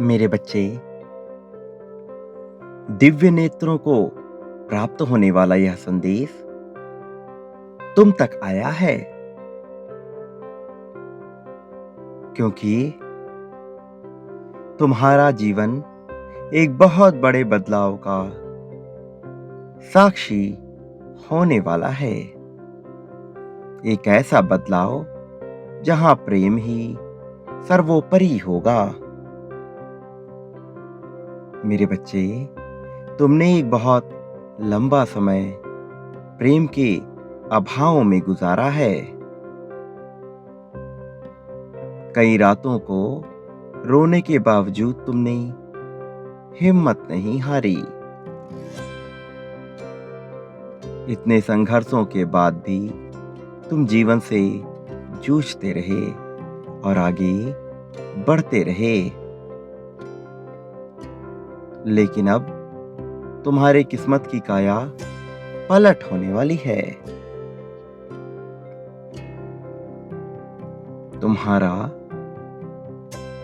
मेरे बच्चे, दिव्य नेत्रों को प्राप्त होने वाला यह संदेश तुम तक आया है, क्योंकि तुम्हारा जीवन एक बहुत बड़े बदलाव का साक्षी होने वाला है। एक ऐसा बदलाव जहां प्रेम ही सर्वोपरि होगा। मेरे बच्चे, तुमने एक बहुत लंबा समय प्रेम के अभाव में गुजारा है। कई रातों को रोने के बावजूद तुमने हिम्मत नहीं हारी। इतने संघर्षों के बाद भी तुम जीवन से जूझते रहे और आगे बढ़ते रहे। लेकिन अब तुम्हारे किस्मत की काया पलट होने वाली है। तुम्हारा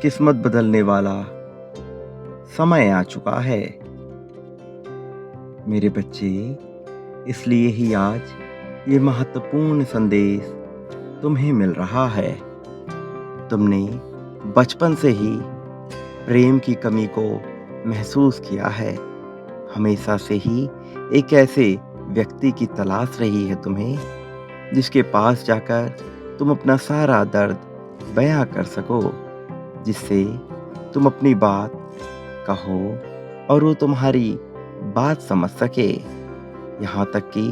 किस्मत बदलने वाला समय आ चुका है। मेरे बच्चे, इसलिए ही आज ये महत्वपूर्ण संदेश तुम्हें मिल रहा है। तुमने बचपन से ही प्रेम की कमी को महसूस किया है। हमेशा से ही एक ऐसे व्यक्ति की तलाश रही है तुम्हें, जिसके पास जाकर तुम अपना सारा दर्द बयां कर सको, जिससे तुम अपनी बात कहो और वो तुम्हारी बात समझ सके। यहाँ तक कि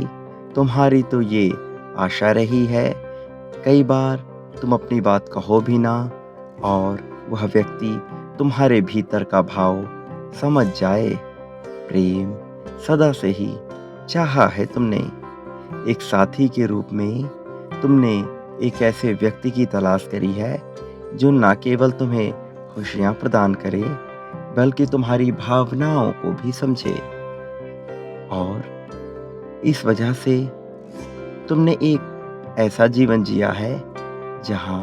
तुम्हारी तो ये आशा रही है, कई बार तुम अपनी बात कहो भी ना और वह व्यक्ति तुम्हारे भीतर का भाव समझ जाए। प्रेम सदा से ही चाहा है तुमने। एक साथी के रूप में तुमने एक ऐसे व्यक्ति की तलाश करी है जो ना केवल तुम्हें खुशियां प्रदान करे, बल्कि तुम्हारी भावनाओं को भी समझे। और इस वजह से तुमने एक ऐसा जीवन जिया है जहां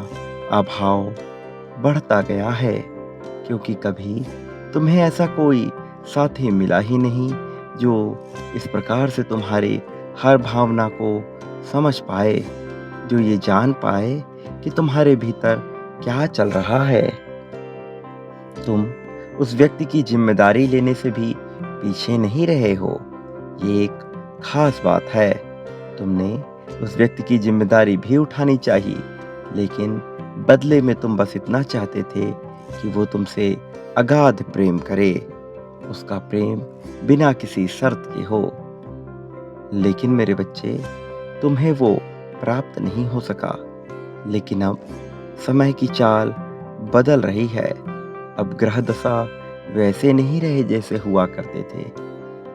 अभाव बढ़ता गया है, क्योंकि कभी तुम्हें ऐसा कोई साथी मिला ही नहीं जो इस प्रकार से तुम्हारी हर भावना को समझ पाए, जो ये जान पाए कि तुम्हारे भीतर क्या चल रहा है। तुम उस व्यक्ति की जिम्मेदारी लेने से भी पीछे नहीं रहे हो। ये एक खास बात है। तुमने उस व्यक्ति की जिम्मेदारी भी उठानी चाहिए, लेकिन बदले में तुम बस इतना चाहते थे कि वो तुमसे अगाध प्रेम करे, उसका प्रेम बिना किसी शर्त के हो। लेकिन मेरे बच्चे, तुम्हें वो प्राप्त नहीं हो सका। लेकिन अब समय की चाल बदल रही है। अब ग्रह दशा वैसे नहीं रहे जैसे हुआ करते थे।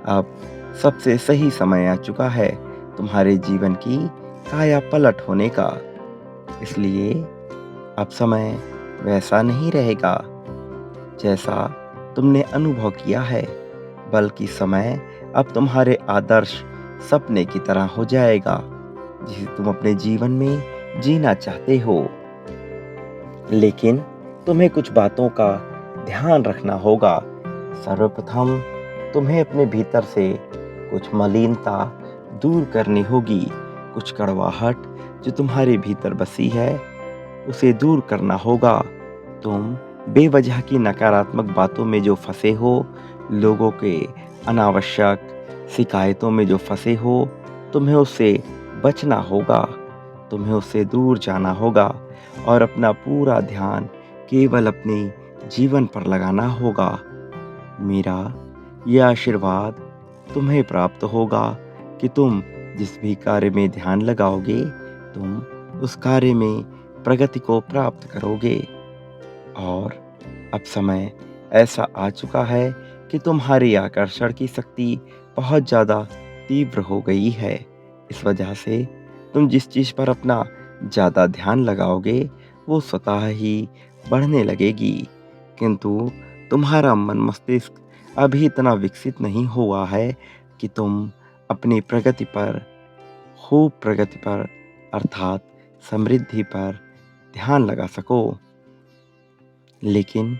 अब सबसे सही समय आ चुका है तुम्हारे जीवन की काया पलट होने का। इसलिए अब समय वैसा नहीं रहेगा जैसा तुमने अनुभव किया है, बल्कि समय अब तुम्हारे आदर्श सपने की तरह हो जाएगा, जिसे तुम अपने जीवन में जीना चाहते हो। लेकिन तुम्हें कुछ बातों का ध्यान रखना होगा। सर्वप्रथम तुम्हें अपने भीतर से कुछ मलिनता दूर करनी होगी। कुछ कड़वाहट जो तुम्हारे भीतर बसी है, उसे दूर करना होगा। तुम बेवजह की नकारात्मक बातों में जो फंसे हो, लोगों के अनावश्यक शिकायतों में जो फंसे हो, तुम्हें उससे बचना होगा। तुम्हें उससे दूर जाना होगा और अपना पूरा ध्यान केवल अपने जीवन पर लगाना होगा। मेरा यह आशीर्वाद तुम्हें प्राप्त होगा कि तुम जिस भी कार्य में ध्यान लगाओगे, तुम उस कार्य में प्रगति को प्राप्त करोगे। और अब समय ऐसा आ चुका है कि तुम्हारी आकर्षण की शक्ति बहुत ज़्यादा तीव्र हो गई है। इस वजह से तुम जिस चीज़ पर अपना ज़्यादा ध्यान लगाओगे, वो स्वतः ही बढ़ने लगेगी। किंतु तुम्हारा मन मस्तिष्क अभी इतना विकसित नहीं हुआ है कि तुम अपनी प्रगति पर, खूब प्रगति पर अर्थात समृद्धि पर ध्यान लगा सको। लेकिन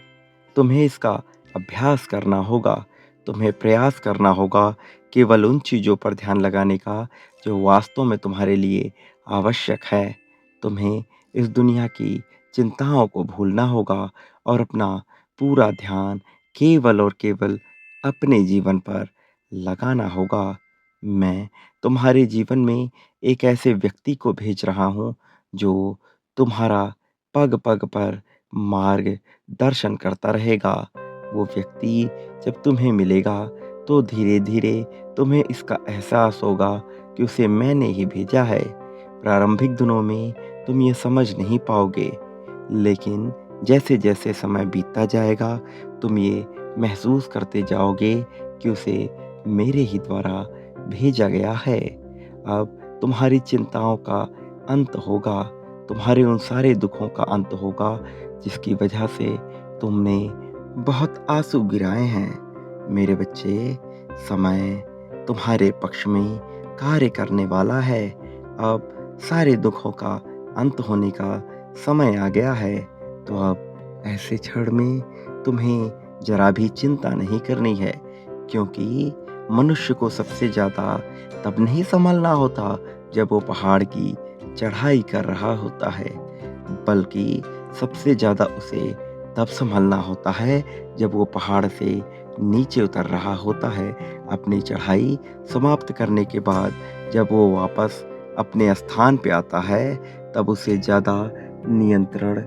तुम्हें इसका अभ्यास करना होगा, तुम्हें प्रयास करना होगा केवल उन चीज़ों पर ध्यान लगाने का जो वास्तव में तुम्हारे लिए आवश्यक है। तुम्हें इस दुनिया की चिंताओं को भूलना होगा और अपना पूरा ध्यान केवल और केवल अपने जीवन पर लगाना होगा। मैं तुम्हारे जीवन में एक ऐसे व्यक्ति को भेज रहा हूँ जो तुम्हारा पग-पग पर मार्गदर्शन करता रहेगा। वो व्यक्ति जब तुम्हें मिलेगा तो धीरे-धीरे तुम्हें इसका एहसास होगा कि उसे मैंने ही भेजा है। प्रारंभिक दिनों में तुम ये समझ नहीं पाओगे, लेकिन जैसे-जैसे समय बीतता जाएगा, तुम ये महसूस करते जाओगे कि उसे मेरे ही द्वारा भेजा गया है। अब तुम्हारी चिंताओं का अंत होगा, तुम्हारे उन सारे दुखों का अंत होगा, जिसकी वजह से तुमने बहुत आँसू गिराए हैं। मेरे बच्चे, समय तुम्हारे पक्ष में कार्य करने वाला है। अब सारे दुखों का अंत होने का समय आ गया है। तो अब ऐसे क्षण में तुम्हें ज़रा भी चिंता नहीं करनी है, क्योंकि मनुष्य को सबसे ज़्यादा तब नहीं सँभलना होता जब वो पहाड़ की चढ़ाई कर रहा होता है, बल्कि सबसे ज़्यादा उसे तब सँभलना होता है जब वो पहाड़ से नीचे उतर रहा होता है। अपनी चढ़ाई समाप्त करने के बाद जब वो वापस अपने स्थान पे आता है, तब उसे ज़्यादा नियंत्रण,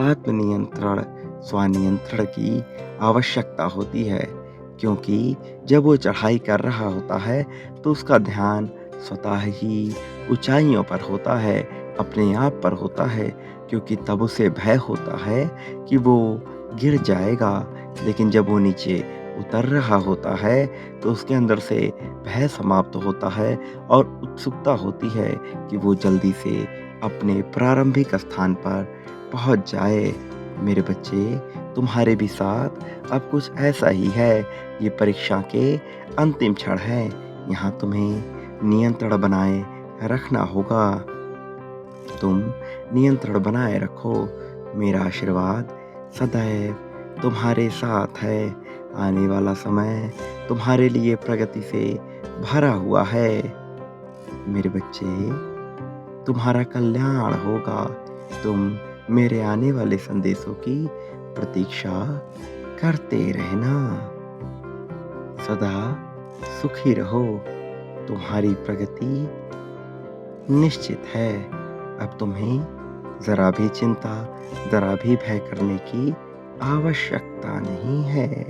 आत्मनियंत्रण, स्वनियंत्रण की आवश्यकता होती है। क्योंकि जब वो चढ़ाई कर रहा होता है, तो उसका ध्यान स्वतः ही ऊँचाइयों पर होता है, अपने आप पर होता है, क्योंकि तब उसे भय होता है कि वो गिर जाएगा। लेकिन जब वो नीचे उतर रहा होता है, तो उसके अंदर से भय समाप्त होता है और उत्सुकता होती है कि वो जल्दी से अपने प्रारंभिक स्थान पर पहुँच जाए। मेरे बच्चे, तुम्हारे भी साथ अब कुछ ऐसा ही है। ये परीक्षा के अंतिम क्षण हैं। यहाँ तुम्हें नियंत्रण बनाए रखना होगा। तुम नियंत्रण बनाए रखो। मेरा आशीर्वाद सदैव तुम्हारे साथ है। आने वाला समय तुम्हारे लिए प्रगति से भरा हुआ है। मेरे बच्चे, तुम्हारा कल्याण होगा। तुम मेरे आने वाले संदेशों की प्रतीक्षा करते रहना। सदा सुखी रहो। तुम्हारी प्रगति निश्चित है। अब तुम्हें ज़रा भी चिंता, ज़रा भी भय करने की आवश्यकता नहीं है।